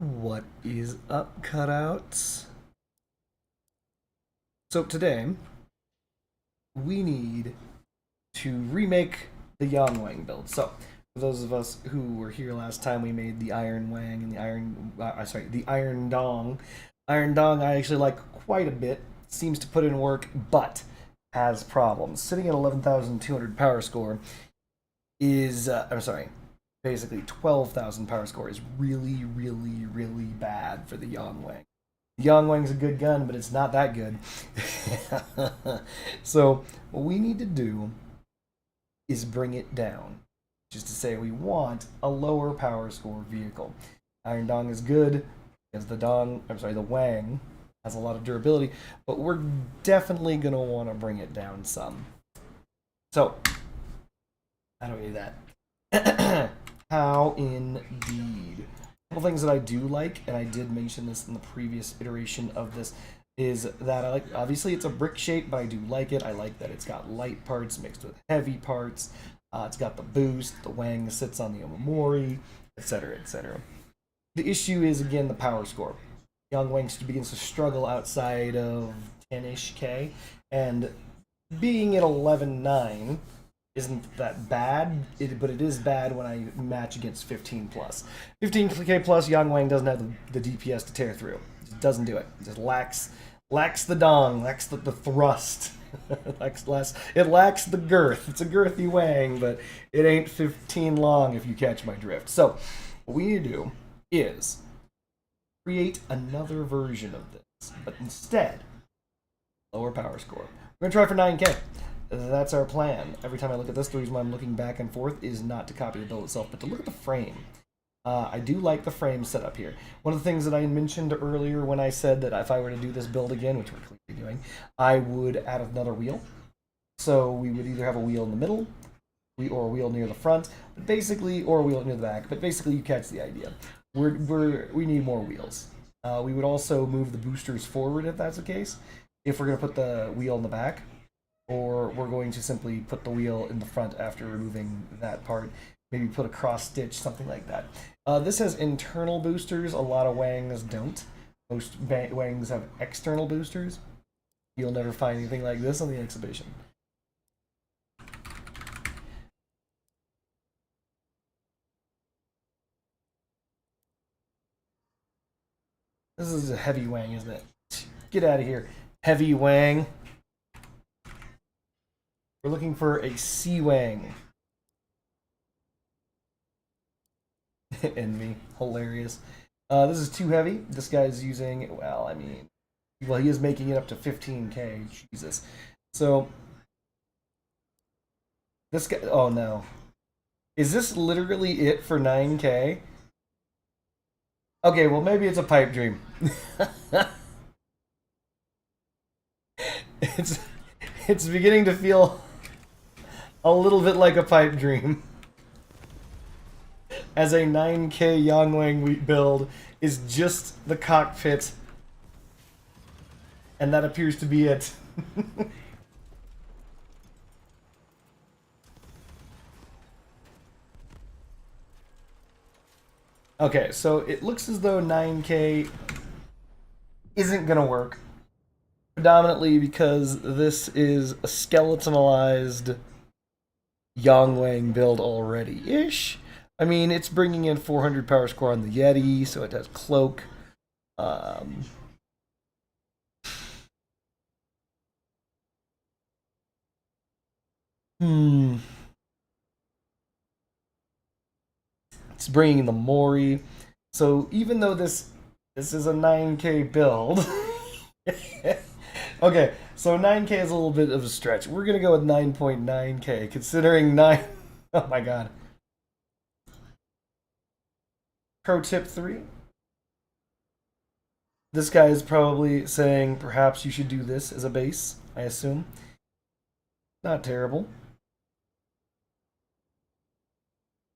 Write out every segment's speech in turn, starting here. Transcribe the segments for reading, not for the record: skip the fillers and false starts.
What is up, cutouts? So today, we need to remake the Yang Wang build. So, for those of us who were here last time, we made the Iron Wang and the Iron Dong. Iron Dong I actually like quite a bit. Seems to put in work, but has problems. Sitting at 11,200 power score is, basically 12,000 power score is really, really, really bad for the Yangwang. The Yangwang's a good gun, but it's not that good. So, what we need to do is bring it down. Just to say we want a lower power score vehicle. Iron Dong is good, because the Wang has a lot of durability, but we're definitely going to want to bring it down some. So, how do we do that? How indeed. A couple things that I do like, and I did mention this in the previous iteration of this, is that I like, obviously it's a brick shape, but I do like it. I like that it's got light parts mixed with heavy parts. It's got the boost, the Wang sits on the Omamori, etc., etc. The issue is, again, the power score. Young Wang begins to struggle outside of 10-ish K, and being at 11.9 isn't that bad, but it is bad when I match against 15 plus. 15k plus, Yang Wang doesn't have the DPS to tear through. It doesn't do it. It just lacks the dong, lacks the thrust. It lacks the girth. It's a girthy Wang, but it ain't 15 long if you catch my drift. So, what we need to do is create another version of this, but instead, lower power score. We're gonna try for 9k. That's our plan. Every time I look at this, the reason why I'm looking back and forth is not to copy the build itself, but to look at the frame. I do like the frame setup here. One of the things that I mentioned earlier when I said that if I were to do this build again, which we're clearly doing, I would add another wheel. So we would either have a wheel in the middle, or a wheel near the front, but basically, or a wheel near the back. But basically, you catch the idea. We need more wheels. We would also move the boosters forward if that's the case. If we're going to put the wheel in the back, or we're going to simply put the wheel in the front after removing that part. Maybe put a cross stitch, something like that. This has internal boosters. A lot of Wangs don't. Most Wangs have external boosters. You'll never find anything like this on the exhibition. This is a heavy Wang, isn't it? Get out of here, heavy Wang. We're looking for a Sea Wang. Envy. Hilarious. This is too heavy. This guy's using, he is making it up to 15k. Jesus. So, this guy, oh no. Is this literally it for 9k? Okay, well, maybe it's a pipe dream. it's, it's beginning to feel a little bit like a pipe dream. As a 9k Yangwang build is just the cockpit, and that appears to be it. Okay, so it looks as though 9k isn't gonna work, predominantly because this is a skeletonalized Yangwang build already-ish. I mean, it's bringing in 400 power score on the Yeti, so it has cloak. It's bringing in the Mori. So even though this is a 9k build, okay, so 9k is a little bit of a stretch. We're gonna go with 9.9k, considering 9. Oh my god. Pro tip 3. This guy is probably saying perhaps you should do this as a base, I assume. Not terrible.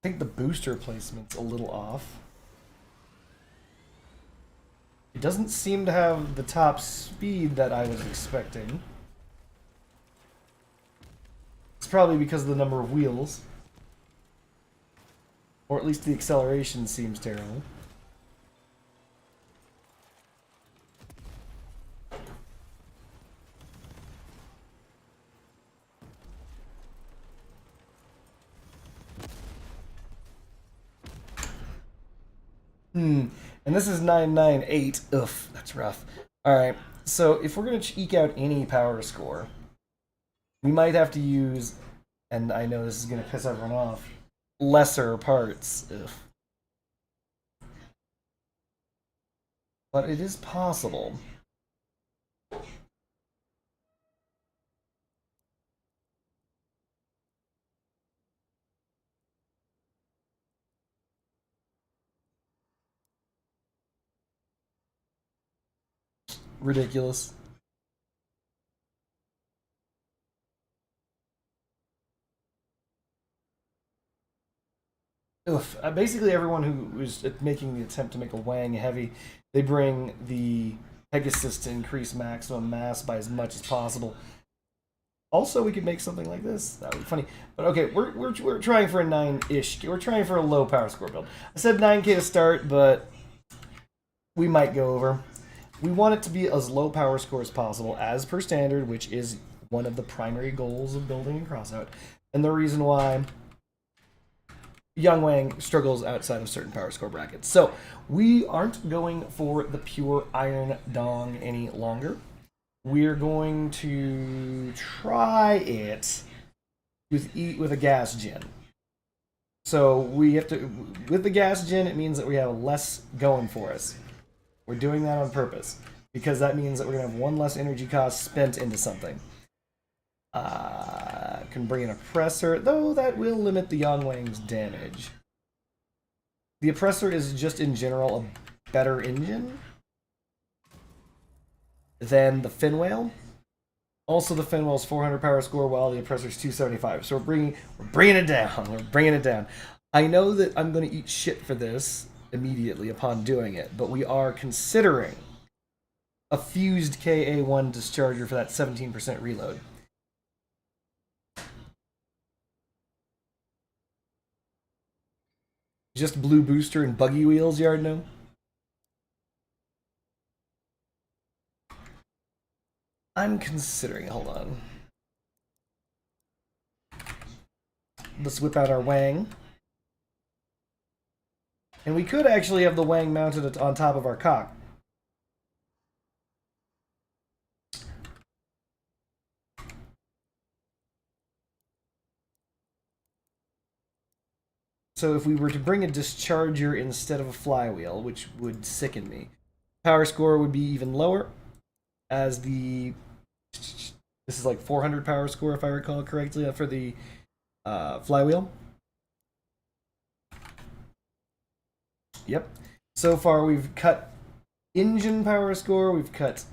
I think the booster placement's a little off. It doesn't seem to have the top speed that I was expecting. It's probably because of the number of wheels. Or at least the acceleration seems terrible. Hmm. And this is 998. Ugh, that's rough. Alright, so if we're going to eke out any power score, we might have to use, and I know this is going to piss everyone off, lesser parts. Ugh. But it is possible. Ridiculous. Oof. Basically, everyone who was making the attempt to make a Wang heavy, they bring the Pegasus to increase maximum mass by as much as possible. Also, we could make something like this. That would be funny. But okay, we're trying for a 9-ish. We're trying for a low power score build. I said 9K to start, but we might go over. We want it to be as low power score as possible, as per standard, which is one of the primary goals of building a crossout. And the reason why Young Wang struggles outside of certain power score brackets. So we aren't going for the pure iron dong any longer. We're going to try it with a gas gen. So we have to, with the gas gen, it means that we have less going for us. We're doing that on purpose because that means that we're gonna have one less energy cost spent into something. Can bring an oppressor, though that will limit the Yangwang's damage. The oppressor is just in general a better engine than the fin whale. Also, the fin whale's 400 power score, while the oppressor's 275. So we're bringing it down. We're bringing it down. I know that I'm going to eat shit for this immediately upon doing it, but we are considering a fused KA1 discharger for that 17% reload. Just blue booster and buggy wheels, Yardno? I'm considering. Hold on. Let's whip out our Wang. And we could actually have the Wang mounted on top of our cock. So if we were to bring a discharger instead of a flywheel, which would sicken me, power score would be even lower, as the... This is like 400 power score, if I recall correctly, for the flywheel. Yep. So far, we've cut engine power score, we've cut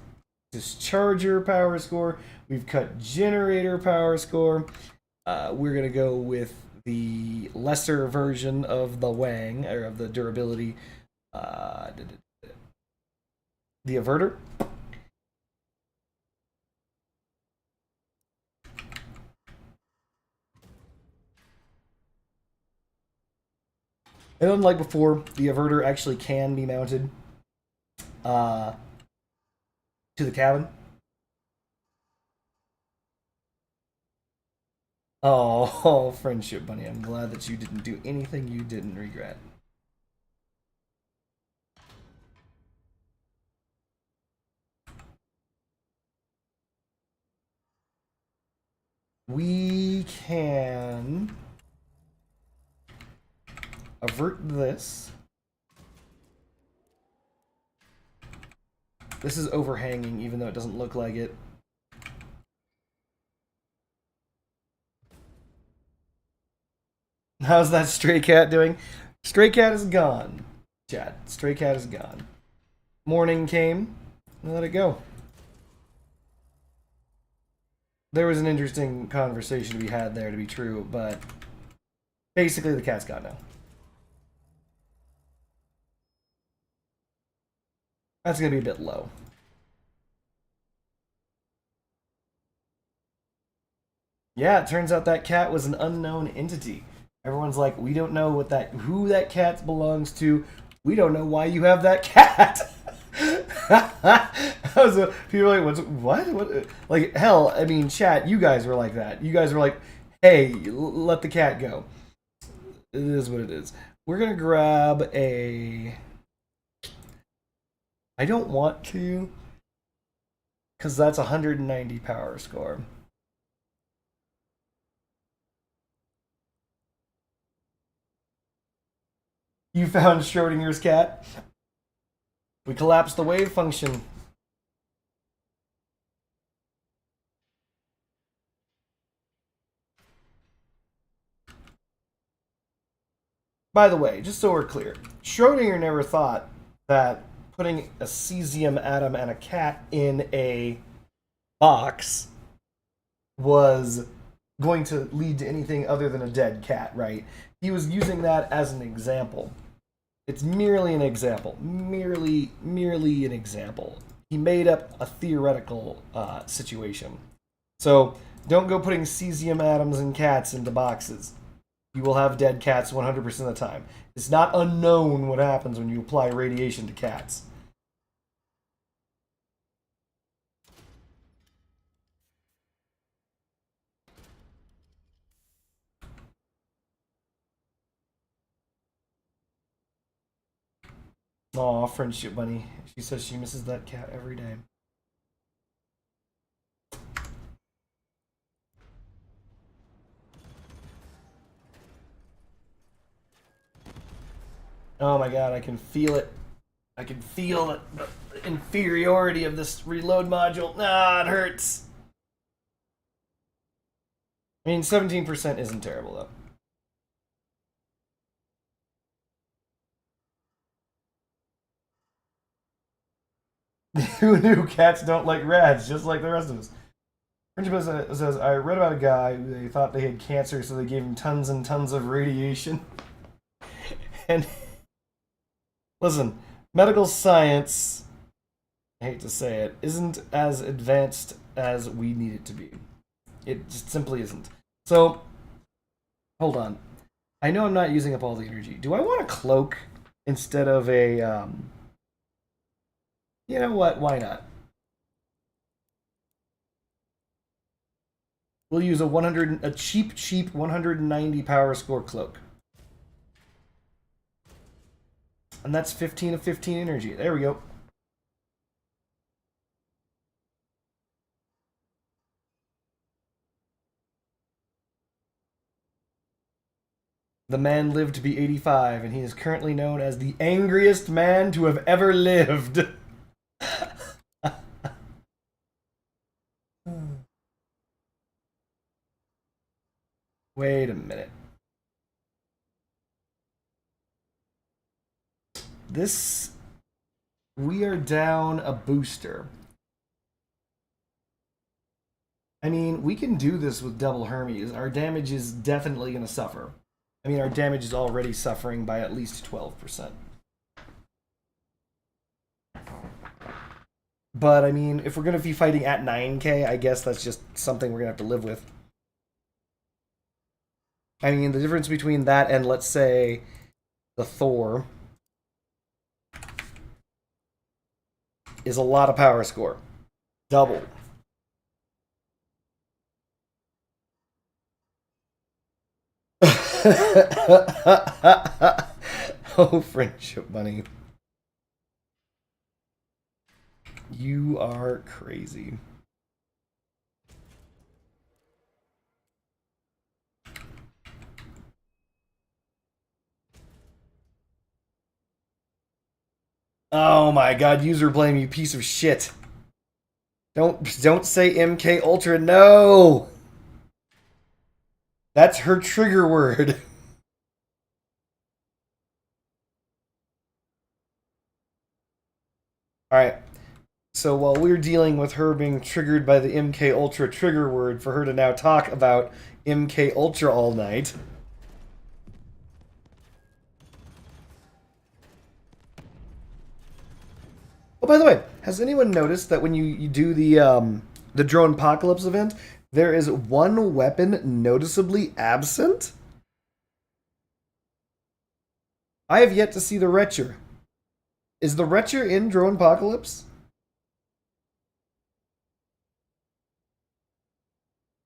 discharger power score, we've cut generator power score. We're going to go with the lesser version of the Wang, or of the durability, the averter. And unlike before, the averter actually can be mounted to the cabin. Oh, friendship bunny, I'm glad that you didn't do anything you didn't regret. We can avert this. This is overhanging, even though it doesn't look like it. How's that stray cat doing? Stray cat is gone. Chat. Stray cat is gone. Morning came. Let it go. There was an interesting conversation we had there to be true, but basically the cat's gone now. That's going to be a bit low. Yeah, it turns out that cat was an unknown entity. Everyone's like, we don't know who that cat belongs to. We don't know why you have that cat. People are like, what? Like, hell, I mean, chat, you guys were like that. You guys were like, hey, let the cat go. It is what it is. We're going to grab a I don't want to, because that's 190 power score. You found Schrodinger's cat? We collapsed the wave function. By the way, just so we're clear, Schrodinger never thought that putting a cesium atom and a cat in a box was going to lead to anything other than a dead cat, right? He was using that as an example. It's merely an example. Merely an example. He made up a theoretical situation. So don't go putting cesium atoms and cats into boxes. You will have dead cats 100% of the time. It's not unknown what happens when you apply radiation to cats. Aw, friendship bunny. She says she misses that cat every day. Oh my god, I can feel it. I can feel it. The inferiority of this reload module. Ah, it hurts. I mean, 17% isn't terrible, though. Who knew cats don't like rats, just like the rest of us? Friendship says, I read about a guy who they thought they had cancer, so they gave him tons and tons of radiation. And listen, medical science, I hate to say it, isn't as advanced as we need it to be. It just simply isn't. So, hold on. I know I'm not using up all the energy. Do I want a cloak instead of a, you know what? Why not? We'll use a cheap 190 power score cloak. And that's 15 of 15 energy. There we go. The man lived to be 85, and he is currently known as the angriest man to have ever lived. Wait a minute. This. We are down a booster. I mean, we can do this with double Hermes. Our damage is definitely going to suffer. I mean, our damage is already suffering by at least 12%. But, I mean, if we're going to be fighting at 9k, I guess that's just something we're going to have to live with. I mean, the difference between that and, let's say, the Thor is a lot of power score. Double. Oh, friendship bunny. You are crazy. Oh my god, user blame, you piece of shit. Don't say MK Ultra, no! That's her trigger word. Alright. So while we're dealing with her being triggered by the MK Ultra trigger word for her to now talk about MK Ultra all night. Oh, by the way, has anyone noticed that when you do the Drone Apocalypse event, there is one weapon noticeably absent? I have yet to see the Retcher. Is the Retcher in Drone Apocalypse?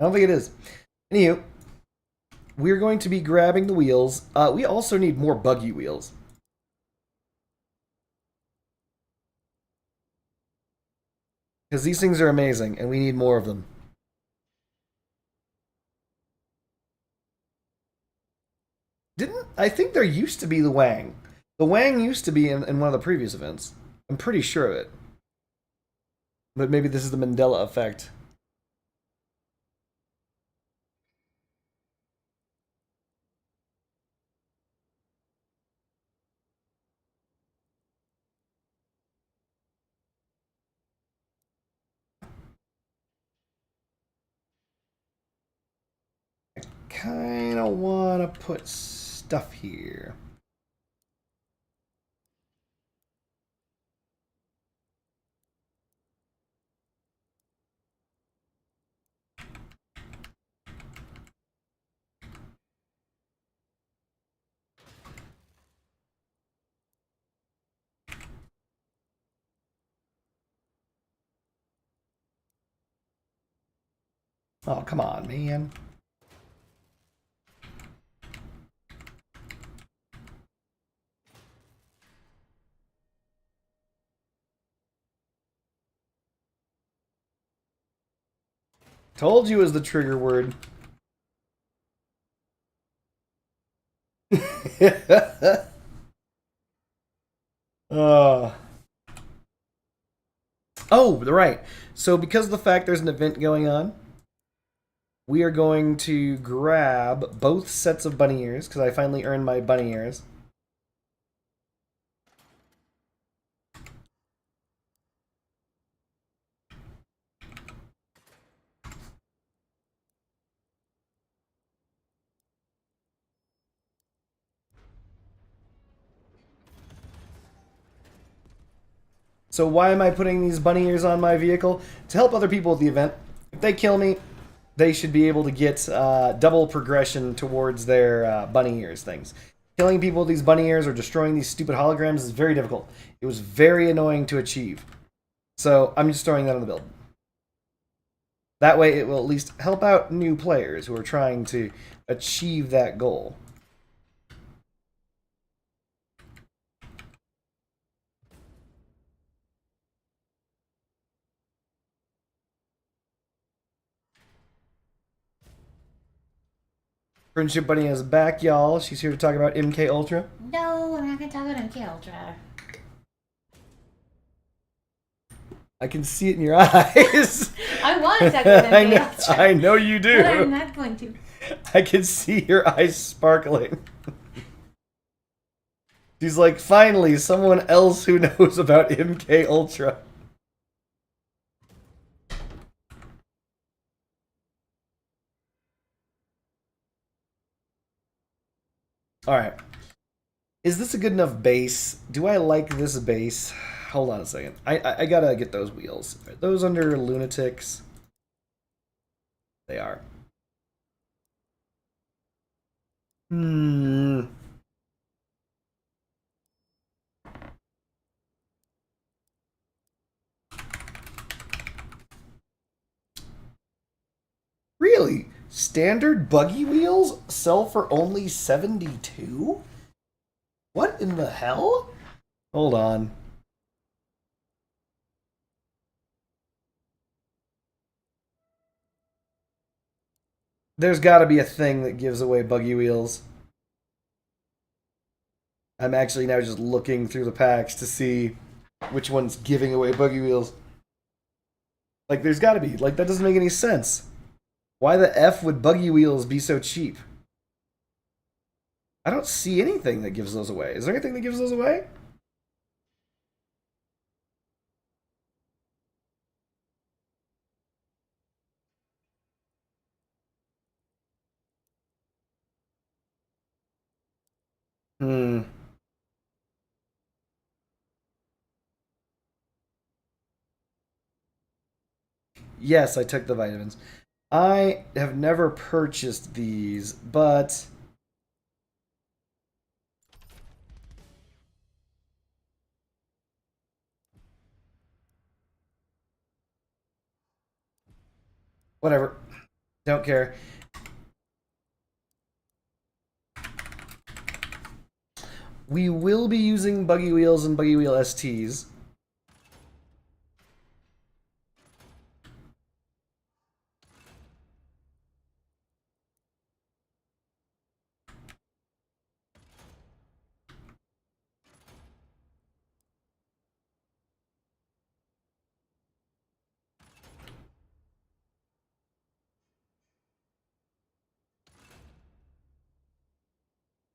I don't think it is. Anywho, we're going to be grabbing the wheels. We also need more buggy wheels. Because these things are amazing, and we need more of them. Didn't I think there used to be the Wang? The Wang used to be in one of the previous events. I'm pretty sure of it. But maybe this is the Mandela effect. Kind of want to put stuff here. Oh, come on, man. Told you was the trigger word. uh. Oh, right. So because of the fact there's an event going on, we are going to grab both sets of bunny ears, because I finally earned my bunny ears. So why am I putting these bunny ears on my vehicle? To help other people at the event. If they kill me, they should be able to get double progression towards their bunny ears things. Killing people with these bunny ears or destroying these stupid holograms is very difficult. It was very annoying to achieve. So I'm just throwing that on the build. That way it will at least help out new players who are trying to achieve that goal. Friendship Bunny is back, y'all. She's here to talk about MK Ultra. No, I'm not going to talk about MK Ultra. I can see it in your eyes. I want to talk about MK Ultra. I know you do. But I'm not going to. I can see your eyes sparkling. She's like, finally, someone else who knows about MK Ultra. Alright. Is this a good enough base? Do I like this base? Hold on a second. I gotta get those wheels. Are those under lunatics? They are. Really? Standard buggy wheels sell for only 72? What in the hell? Hold on. There's got to be a thing that gives away buggy wheels. I'm actually now just looking through the packs to see which one's giving away buggy wheels. Like, there's got to be. Like, that doesn't make any sense. Why the F would buggy wheels be so cheap? I don't see anything that gives those away. Is there anything that gives those away? Yes, I took the vitamins. I have never purchased these, but whatever. Don't care. We will be using buggy wheels and buggy wheel STs.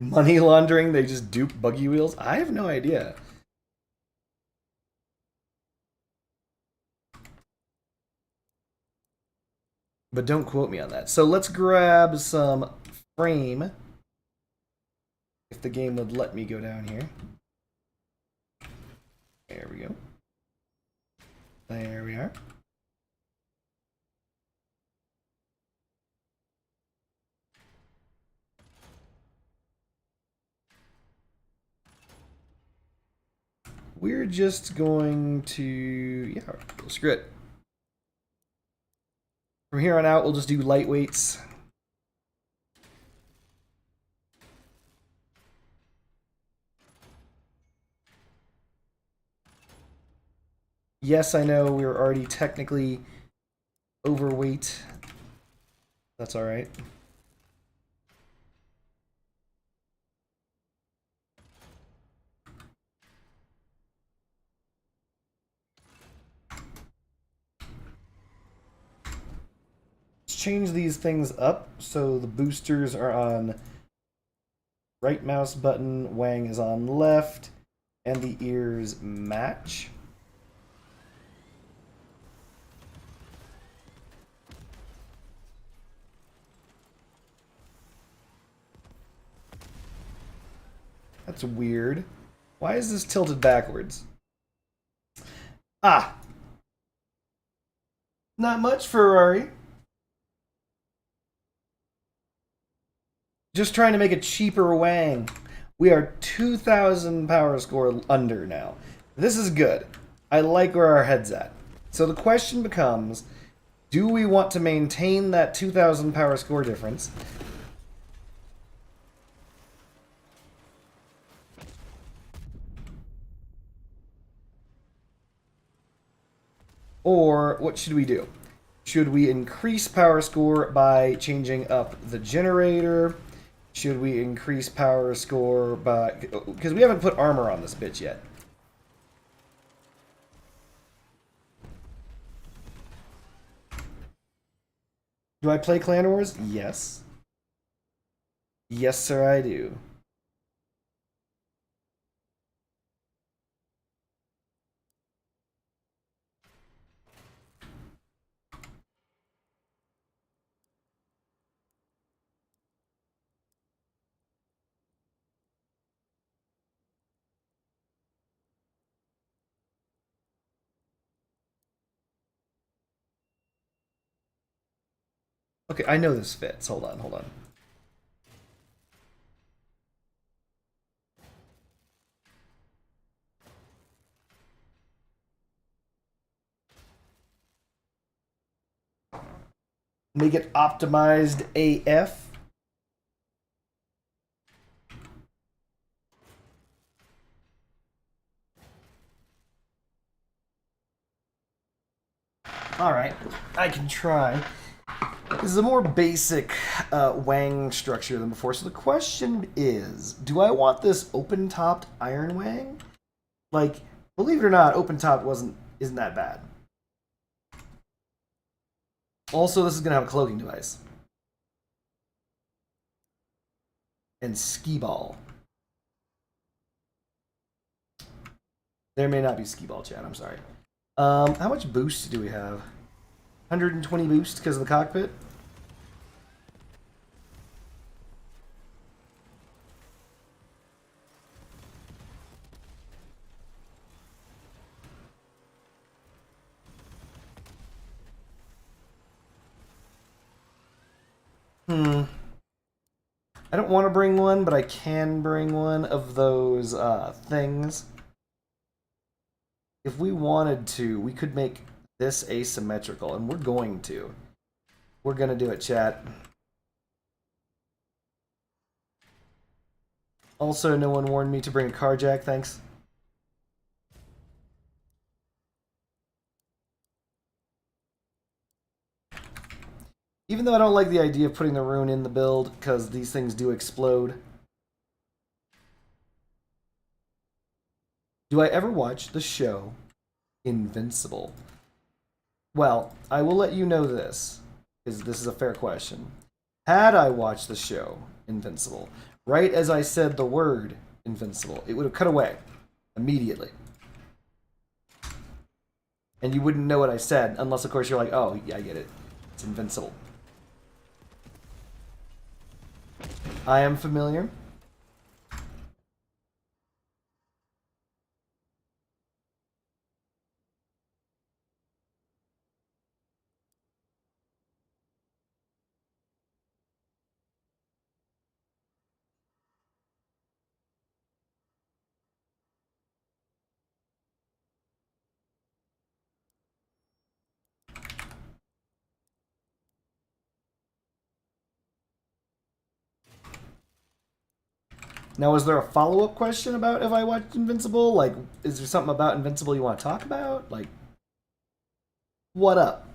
Money laundering, they just dupe buggy wheels? I have no idea. But don't quote me on that. So let's grab some frame. If the game would let me go down here. There we go. There we are. We're just going to, yeah, screw it. From here on out, we'll just do lightweights. Yes, I know we're already technically overweight. That's all right. Let's change these things up so the boosters are on right mouse button, Wang is on left, and the ears match. That's weird. Why is this tilted backwards? Ah! Not much, Ferrari. Just trying to make a cheaper Wang. We are 2,000 power score under now. This is good. I like where our head's at. So the question becomes, do we want to maintain that 2,000 power score difference? Or what should we do? Should we increase power score by changing up the generator? Should we increase power score by... Because we haven't put armor on this bitch yet. Do I play Clan Wars? Yes. Yes, sir, I do. Okay, I know this fits. Hold on, hold on. Make it optimized AF. Alright, I can try. This is a more basic Wang structure than before. So the question is, do I want this open-topped Iron Wang? Like, believe it or not, open-topped isn't that bad. Also, this is going to have a cloaking device. And skee ball. There may not be skee ball, chat. I'm sorry. How much boost do we have? 120 boost because of the cockpit? I don't want to bring one, but I can bring one of those things. If we wanted to, we could make this asymmetrical, and we're going to. We're going to do it, chat. Also, no one warned me to bring a car jack, thanks. Even though I don't like the idea of putting the rune in the build, because these things do explode. Do I ever watch the show Invincible? Well, I will let you know this, because this is a fair question. Had I watched the show Invincible, right as I said the word invincible, it would have cut away immediately. And you wouldn't know what I said, unless, of course, you're like, oh, yeah, I get it. It's invincible. I am familiar. Now, is there a follow-up question about if I watched Invincible? Like, is there something about Invincible you want to talk about? Like, what up?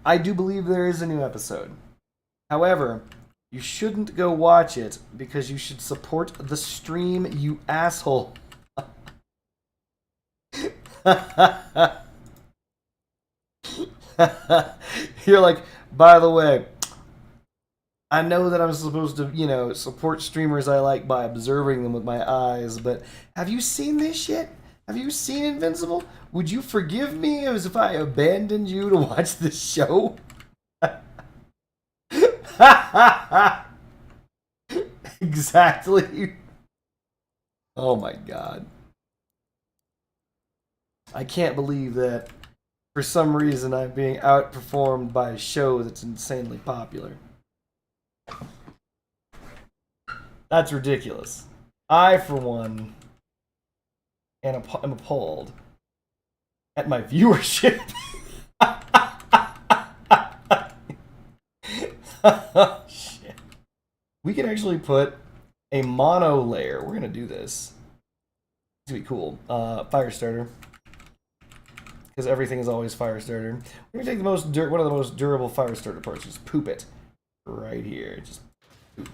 I do believe there is a new episode. However, you shouldn't go watch it because you should support the stream, you asshole. You're like, by the way, I know that I'm supposed to, support streamers I like by observing them with my eyes, but have you seen this shit? Have you seen Invincible? Would you forgive me as if I abandoned you to watch this show? Exactly. Oh my god. I can't believe that for some reason I'm being outperformed by a show that's insanely popular. That's ridiculous. I, for one, am appalled at my viewership. Oh, shit. We can actually put a mono layer. We're gonna do this. It's gonna be cool. Fire starter, because everything is always fire starter. We're gonna take one of the most durable fire starter parts. Just poop it right here. Just poop.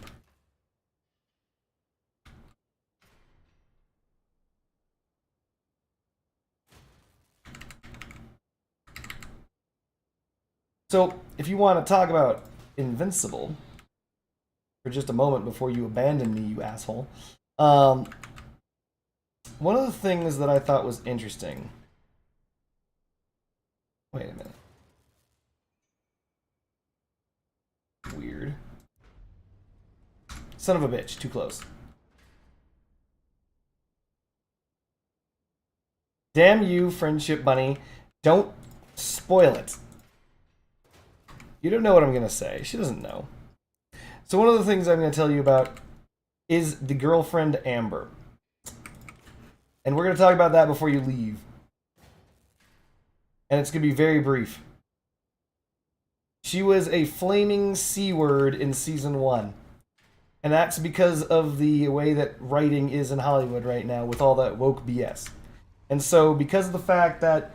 So, if you want to talk about Invincible for just a moment before you abandon me, you asshole. One of the things that I thought was interesting. Wait a minute. Weird. Son of a bitch, too close. Damn you, Friendship Bunny. Don't spoil it. You don't know what I'm going to say. She doesn't know. So one of the things I'm going to tell you about is the girlfriend Amber. And we're going to talk about that before you leave. And it's going to be very brief. She was a flaming C word in season 1. And that's because of the way that writing is in Hollywood right now with all that woke BS. And so because of the fact that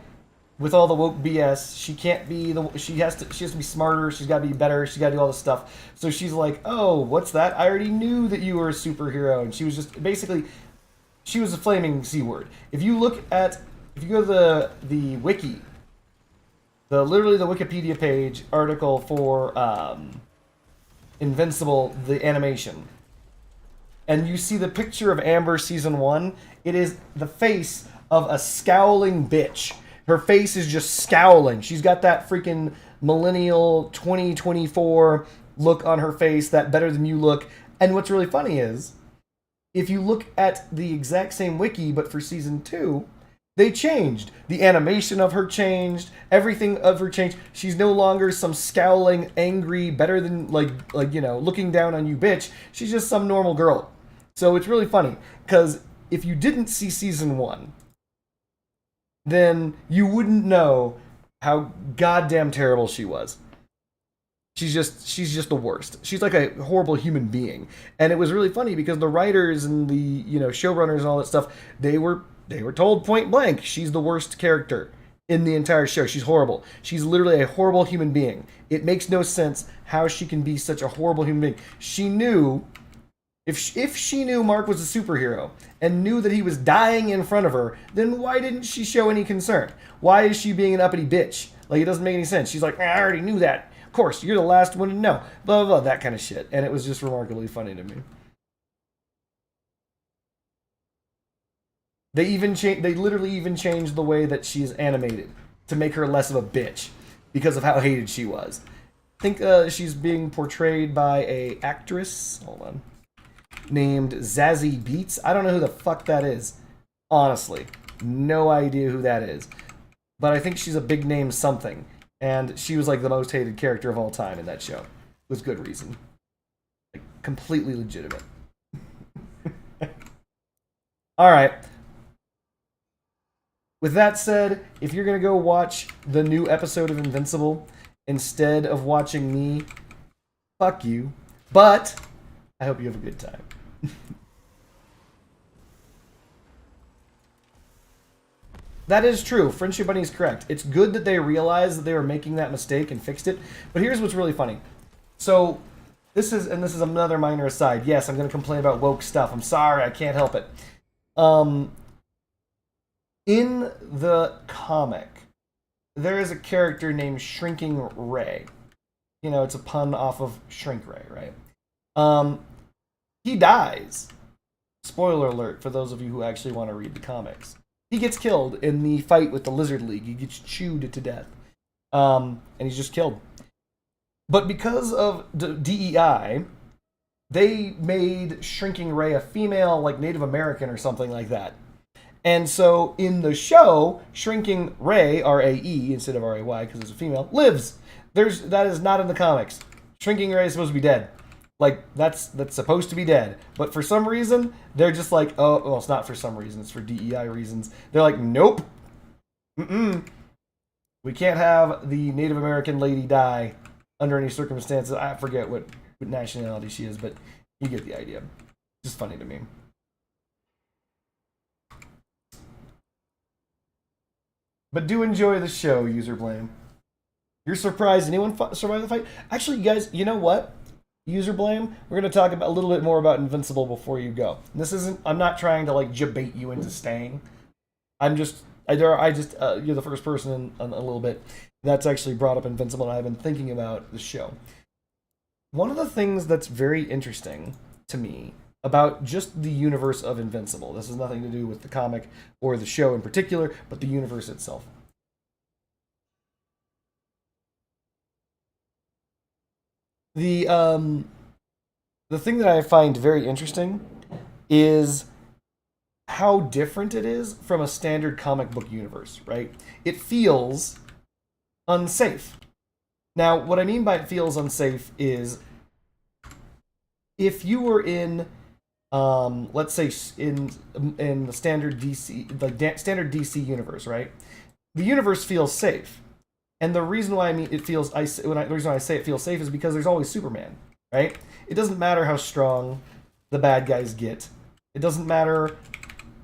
with all the woke BS, she can't be she has to be smarter, she's got to be better, she's got to do all this stuff. So she's like, "Oh, what's that? I already knew that you were a superhero." And she was just basically she was a flaming C word. If you go to the wiki, literally the Wikipedia page article for Invincible, the animation, and you see the picture of Amber season 1, it is the face of a scowling bitch. Her face is just scowling. She's got that freaking millennial 2024 look on her face, that better than you look. And what's really funny is, if you look at the exact same wiki, but for season 2, they changed. The animation of her changed. Everything of her changed. She's no longer some scowling, angry, better than, looking down on you bitch. She's just some normal girl. So it's really funny, because if you didn't see season 1, then you wouldn't know how goddamn terrible she was. she's just the worst. She's like a horrible human being. And it was really funny because the writers and the, showrunners and all that stuff, they were told point blank, she's the worst character in the entire show. She's horrible. She's literally a horrible human being. It makes no sense how she can be such a horrible human being. She knew, if she knew Mark was a superhero and knew that he was dying in front of her, then why didn't she show any concern? Why is she being an uppity bitch? Like, it doesn't make any sense. She's like, I already knew that. Of course, you're the last one to know. Blah, blah, blah, that kind of shit. And it was just remarkably funny to me. They literally even changed the way that she's animated to make her less of a bitch because of how hated she was. I think she's being portrayed by a actress, hold on, named Zazie Beetz. I don't know who the fuck that is. Honestly, no idea who that is. But I think she's a big name something. And she was like the most hated character of all time in that show. With good reason. Like, completely legitimate. Alright. With that said, if you're going to go watch the new episode of Invincible instead of watching me, fuck you. But I hope you have a good time. That is true. Friendship Bunny is correct. It's good that they realized that they were making that mistake and fixed it. But here's what's really funny. So, this is another minor aside. Yes, I'm going to complain about woke stuff. I'm sorry, I can't help it. In the comic, there is a character named Shrinking Ray. You know, it's a pun off of Shrink Ray, right? He dies. Spoiler alert for those of you who actually want to read the comics. He gets killed in the fight with the Lizard League. He gets chewed to death. And he's just killed. But because of DEI, they made Shrinking Ray a female, like Native American or something like that. And so in the show, Shrinking Ray, R-A-E instead of R-A-Y because it's a female, lives. That is not in the comics. Shrinking Ray is supposed to be dead. Like, that's supposed to be dead. But for some reason, they're just like, oh, well, it's not for some reason. It's for DEI reasons. They're like, nope. We can't have the Native American lady die under any circumstances. I forget what nationality she is, but you get the idea. Just funny to me. But do enjoy the show, User Blame. You're surprised anyone survived the fight? Actually, you guys, you know what? User Blame, we're going to talk about a little bit more about Invincible before you go. I'm not trying to like debate you into staying. You're the first person in a little bit that's actually brought up Invincible, and I've been thinking about the show. One of the things that's very interesting to me about just the universe of Invincible, this has nothing to do with the comic or the show in particular, but the universe itself. The thing that I find very interesting is how different it is from a standard comic book universe, right? It feels unsafe. Now, what I mean by it feels unsafe is if you were in, let's say, in the standard DC, standard DC universe, right? The universe feels safe. And the reason why the reason why I say it feels safe is because there's always Superman, right? It doesn't matter how strong the bad guys get. It doesn't matter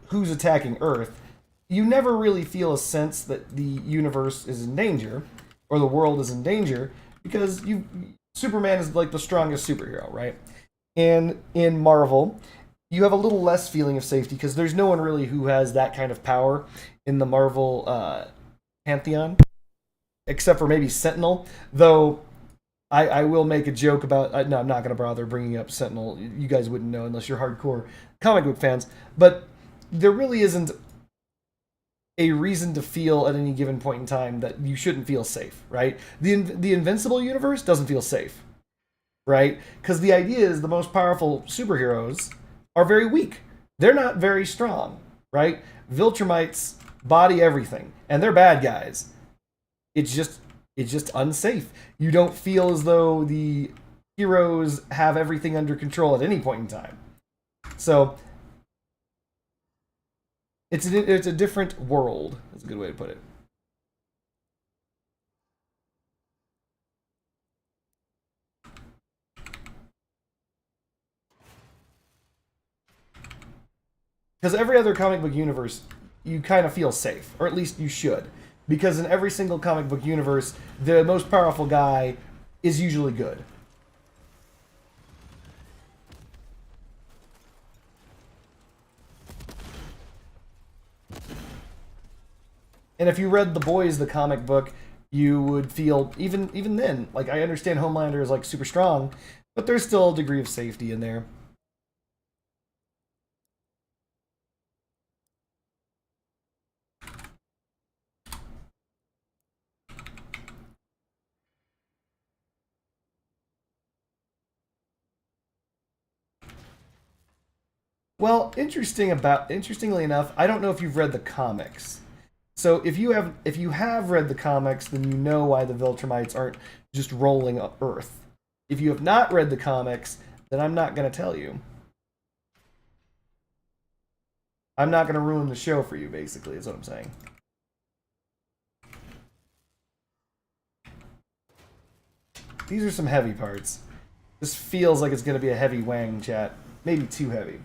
who's attacking Earth. You never really feel a sense that the universe is in danger or the world is in danger because Superman is like the strongest superhero, right? And in Marvel, you have a little less feeling of safety because there's no one really who has that kind of power in the Marvel pantheon. Except for maybe Sentinel, though I will make a joke about... no, I'm not going to bother bringing up Sentinel. You guys wouldn't know unless you're hardcore comic book fans. But there really isn't a reason to feel at any given point in time that you shouldn't feel safe, right? The Invincible universe doesn't feel safe, right? Because the idea is the most powerful superheroes are very weak. They're not very strong, right? Viltrumites body everything, and they're bad guys. It's just unsafe. You don't feel as though the heroes have everything under control at any point in time. So it's a different world. That's a good way to put it. Because every other comic book universe, you kind of feel safe, or at least you should. Because in every single comic book universe, the most powerful guy is usually good. And if you read The Boys, the comic book, you would feel even then, like, I understand Homelander is like super strong, but there's still a degree of safety in there. Well, interestingly enough, I don't know if you've read the comics. So if you have read the comics, then you know why the Viltrumites aren't just rolling up Earth. If you have not read the comics, then I'm not going to tell you. I'm not going to ruin the show for you, basically, is what I'm saying. These are some heavy parts. This feels like it's going to be a heavy Wang chat. Maybe too heavy.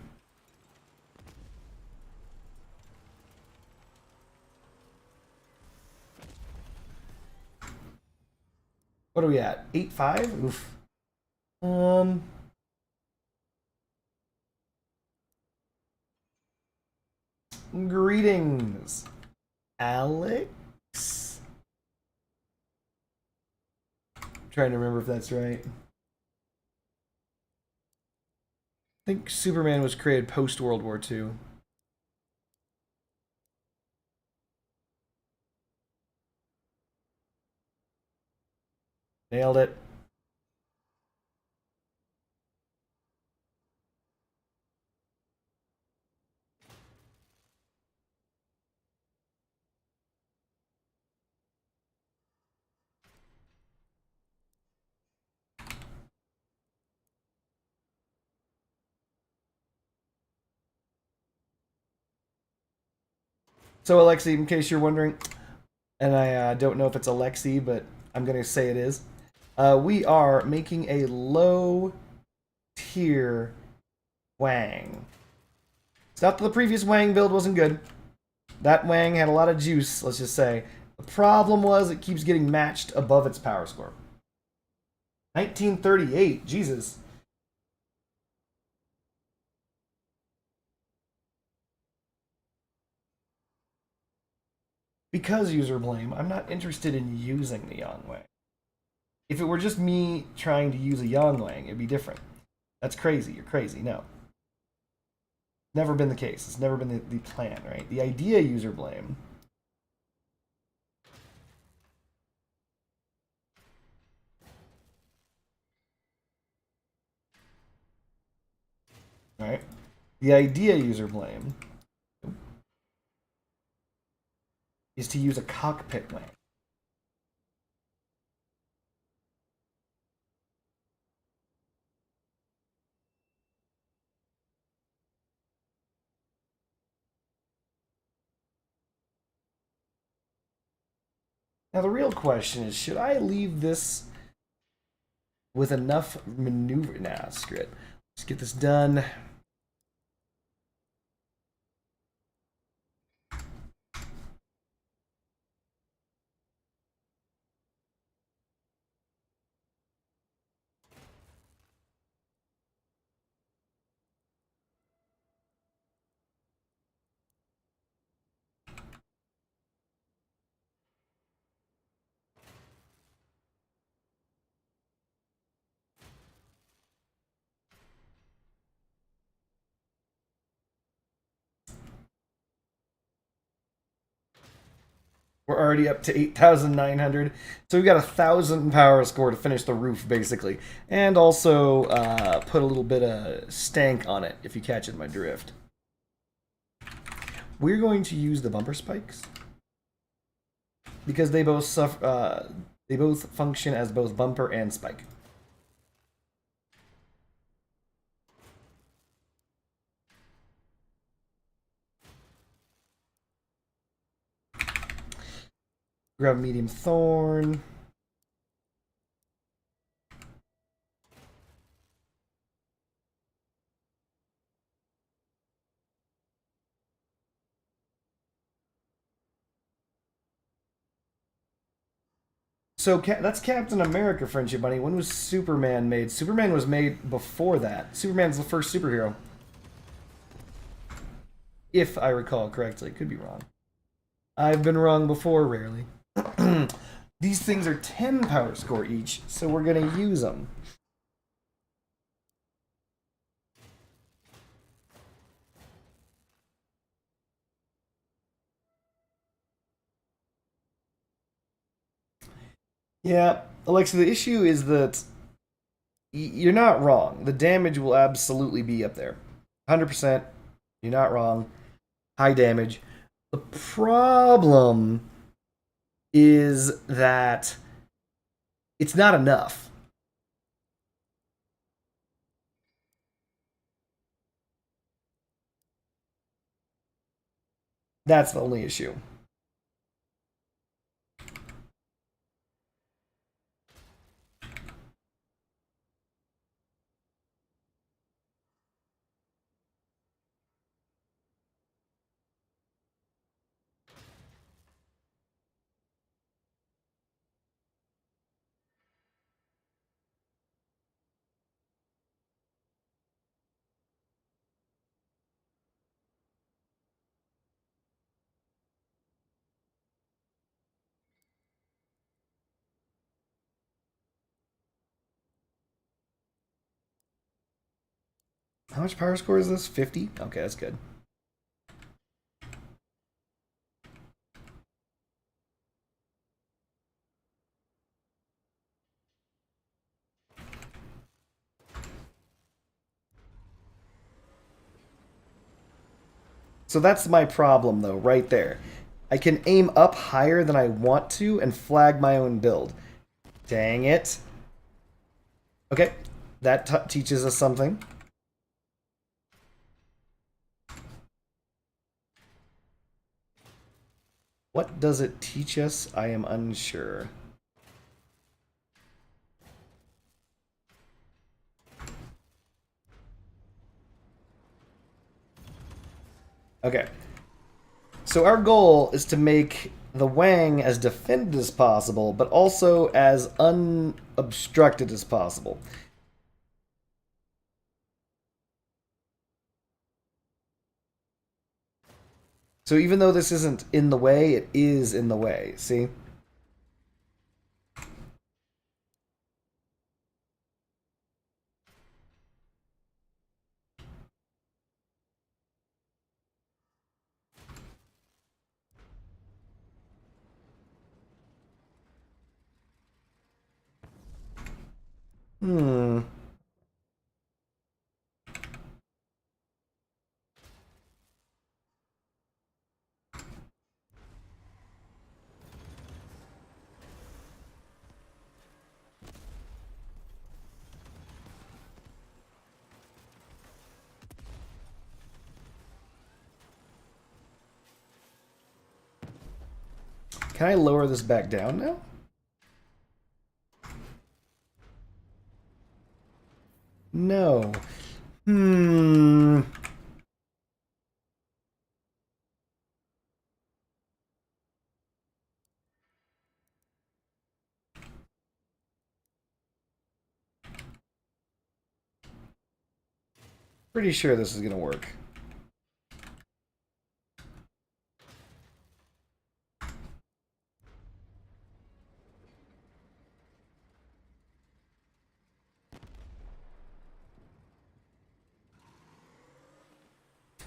What are we at? 8-5? Oof. Greetings, Alex. I'm trying to remember if that's right. I think Superman was created post World War II. Nailed it. So, Alexi, in case you're wondering, and I don't know if it's Alexi, but I'm going to say it is, we are making a low tier Wang. It's not that the previous Wang build wasn't good. That Wang had a lot of juice, let's just say. The problem was it keeps getting matched above its power score. 1938, Jesus. Because user blame, I'm not interested in using the Yang Wang. If it were just me trying to use a Yang Wang, it'd be different. That's crazy. You're crazy. No. Never been the case. It's never been the plan, right? The idea user blame. Right? The idea user blame is to use a cockpit Wang. Now the real question is, should I leave this with enough maneuver? Nah, screw it. Let's get this done. We're already up to 8,900. So we've got 1,000 power score to finish the roof, basically. And also put a little bit of stank on it, if you catch it in my drift. We're going to use the bumper spikes. Because they both function as both bumper and spike. Grab medium thorn. So that's Captain America, Friendship Bunny. When was Superman made? Superman was made before that. Superman's the first superhero. If I recall correctly. Could be wrong. I've been wrong before, rarely. These things are 10 power score each, so we're going to use them. Yeah, Alexa, the issue is that you're not wrong. The damage will absolutely be up there. 100%. You're not wrong. High damage. The problem is that it's not enough. That's the only issue. How much power score is this? 50? Okay, that's good. So that's my problem, though, right there. I can aim up higher than I want to and flag my own build. Dang it. Okay, that teaches us something. What does it teach us? I am unsure. Okay. So our goal is to make the Wang as defended as possible, but also as unobstructed as possible. So even though this isn't in the way, it is in the way. See? Hmm. Can I lower this back down now? No. Hmm. Pretty sure this is gonna work.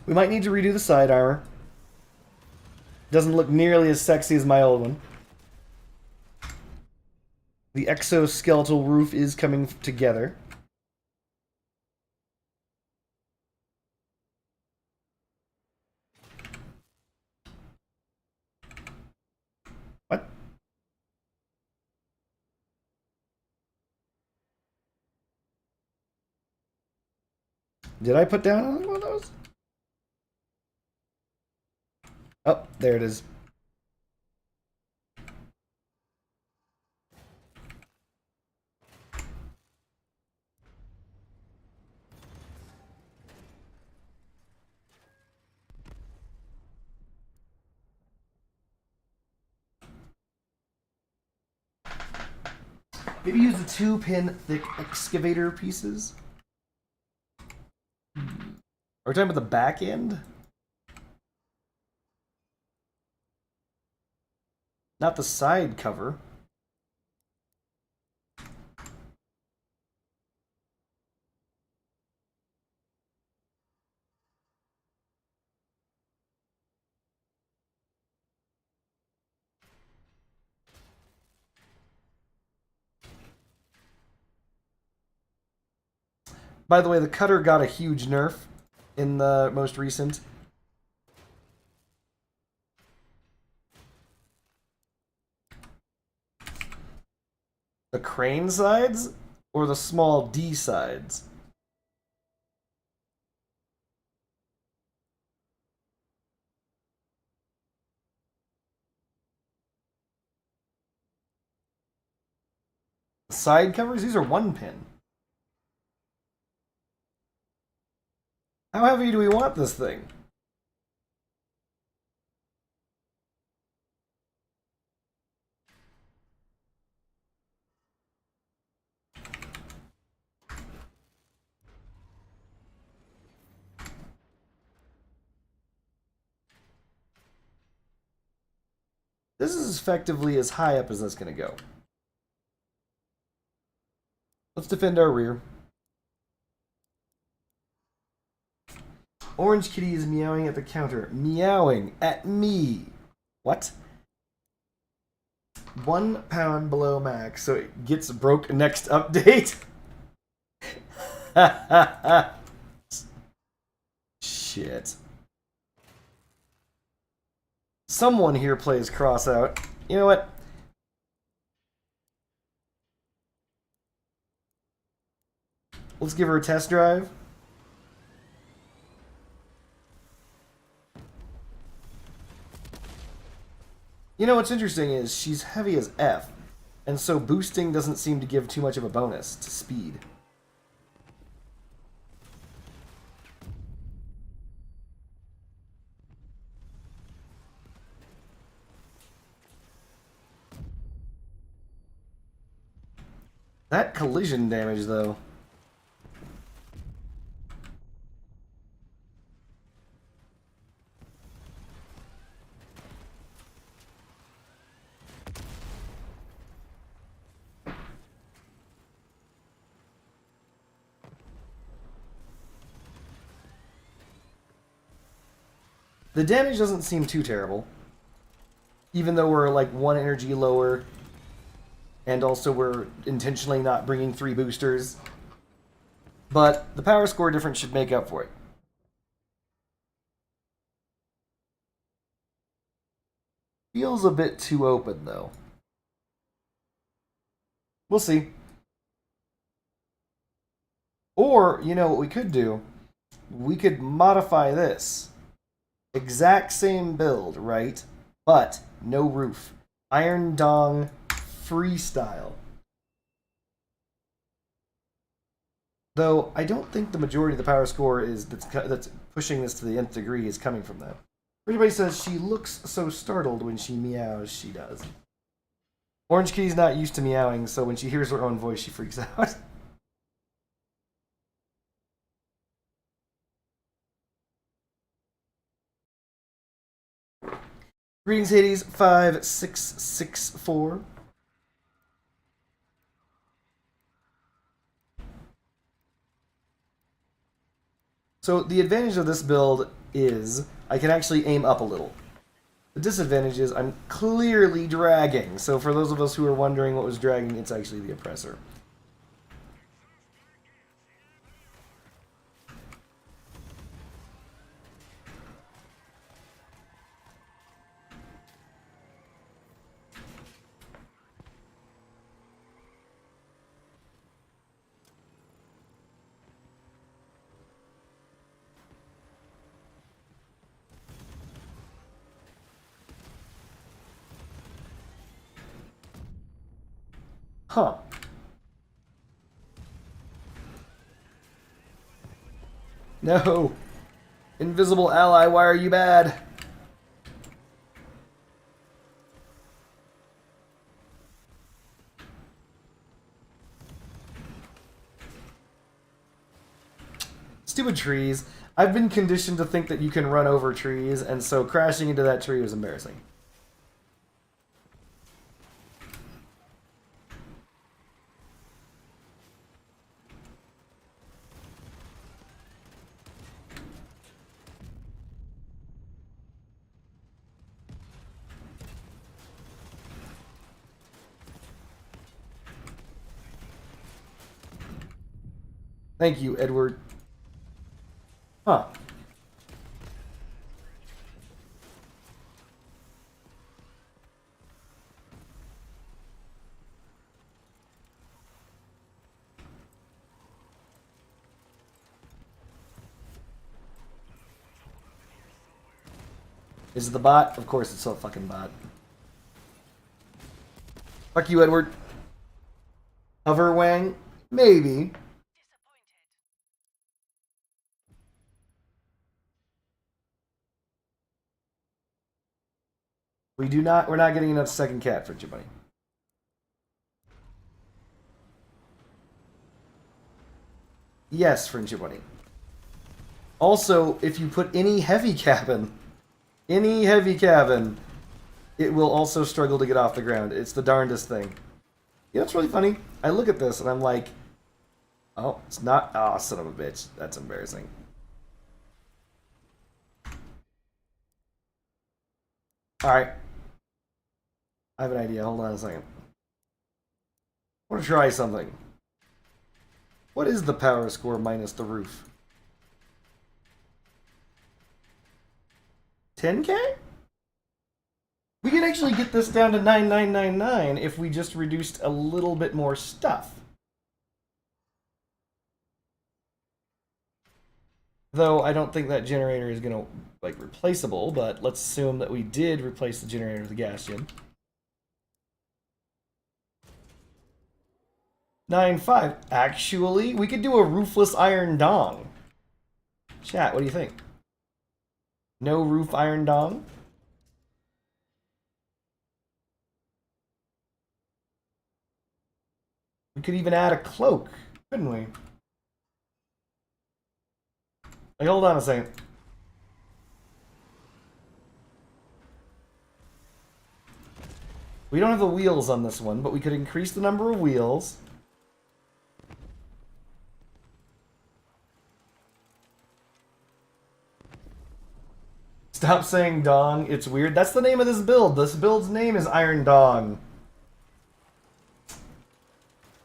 We might need to redo the side armor. Doesn't look nearly as sexy as my old one. The exoskeletal roof is coming together. What? Did I put down one of those? Oh, there it is. Maybe use the 2-pin thick excavator pieces. Are we talking about the back end? Not the side cover. By the way, the cutter got a huge nerf in the most recent. The crane sides or the small D sides? The side covers? These are 1-pin. How heavy do we want this thing? This is effectively as high up as that's going to go. Let's defend our rear. Orange Kitty is meowing at the counter. Meowing at me. What? 1 pound below max, so it gets broke next update. Shit. Someone here plays cross out. You know what? Let's give her a test drive. You know what's interesting is she's heavy as F, and so boosting doesn't seem to give too much of a bonus to speed. That collision damage, though. The damage doesn't seem too terrible. Even though we're like 1 energy lower, and also we're intentionally not bringing 3 boosters. But the power score difference should make up for it. Feels a bit too open, though. We'll see. Or, you know what we could do? We could modify this. Exact same build, right? But no roof. Iron Dong freestyle. Though I don't think the majority of the power score is that's pushing this to the nth degree is coming from that. Everybody says she looks so startled when she meows. She does. Orange Kitty's not used to meowing, so when she hears her own voice, she freaks out. Greetings, Hades 5664. So the advantage of this build is I can actually aim up a little. The disadvantage is I'm clearly dragging. So for those of us who are wondering what was dragging, it's actually the oppressor. Huh. No. Invisible ally, why are you bad? Stupid trees. I've been conditioned to think that you can run over trees, and so crashing into that tree was embarrassing. Thank you, Edward. Huh. Is it the bot? Of course it's a fucking bot. Fuck you, Edward. Hover Wang? Maybe. We're not getting enough second cat for you, buddy. Yes, Friendship Bunny. Also, if you put any heavy cabin, it will also struggle to get off the ground. It's the darndest thing. You know, it's really funny. I look at this and I'm like, oh, it's not. Oh, son of a bitch. That's embarrassing. Alright. I have an idea. Hold on a second. I want to try something. What is the power score minus the roof? 10k? We can actually get this down to 9999 if we just reduced a little bit more stuff. Though I don't think that generator is going to, like, replaceable, but let's assume that we did replace the generator with the gas gen. 9.5. Actually, we could do a roofless iron dong. Chat, what do you think? No roof iron dong? We could even add a cloak, couldn't we? Like, hold on a second. We don't have the wheels on this one, but we could increase the number of wheels. Stop saying dong, it's weird. That's the name of this build. This build's name is Iron Dong.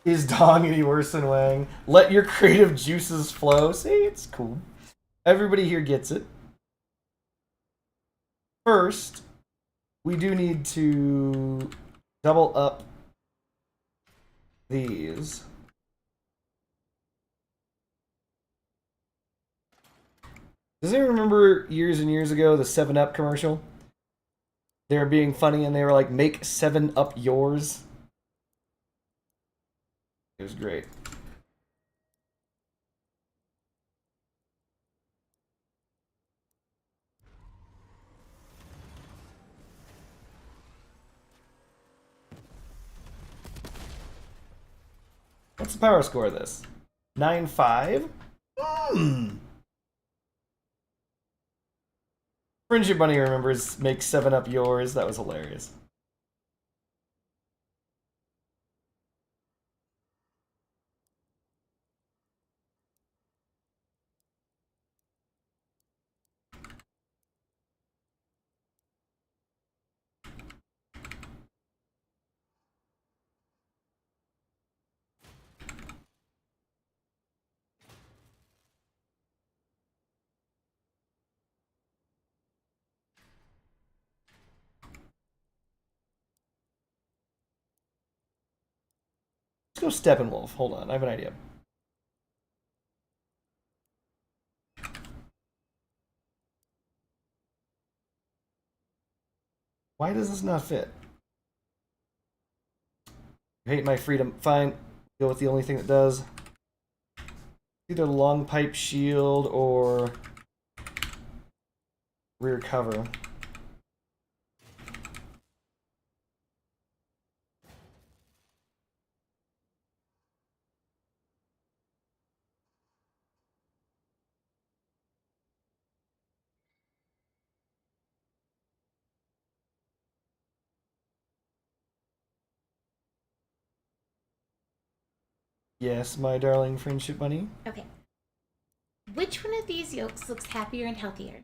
Is Dong any worse than Wang? Let your creative juices flow. See, it's cool. Everybody here gets it. First, we do need to double up these. Does anyone remember years and years ago the 7-Up commercial? They were being funny and they were like, make 7-Up yours. It was great. What's the power score of this? 9.5? Friendship Bunny remembers make 7-Up yours. That was hilarious. Let's go Steppenwolf. Hold on, I have an idea. Why does this not fit? You hate my freedom. Fine. Go with the only thing that does. Either long pipe shield or rear cover. Yes, my darling friendship bunny. Okay. Which one of these yolks looks happier and healthier?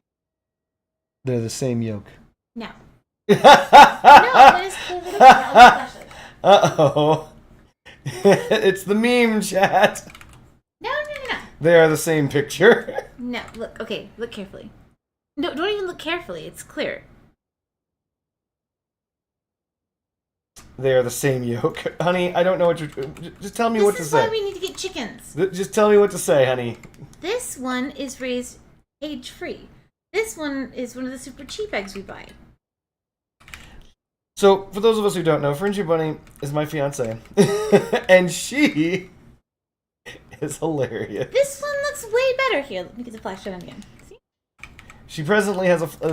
They're the same yolk. No. No, that is clearly the question. Uh-oh. It's the meme chat. No. They are the same picture. No, look, okay, look carefully. No, don't even look carefully, it's clear. They are the same yolk. Honey, I don't know what you're... Just tell me what to This is say. why we need to get chickens. Just tell me what to say, honey. This one is raised age-free. This one is one of the super cheap eggs we buy. So, for those of us who don't know, Friendship Bunny is my fiance. And she is hilarious. This one looks way better. Here, let me get the flash on again. See? She presently has a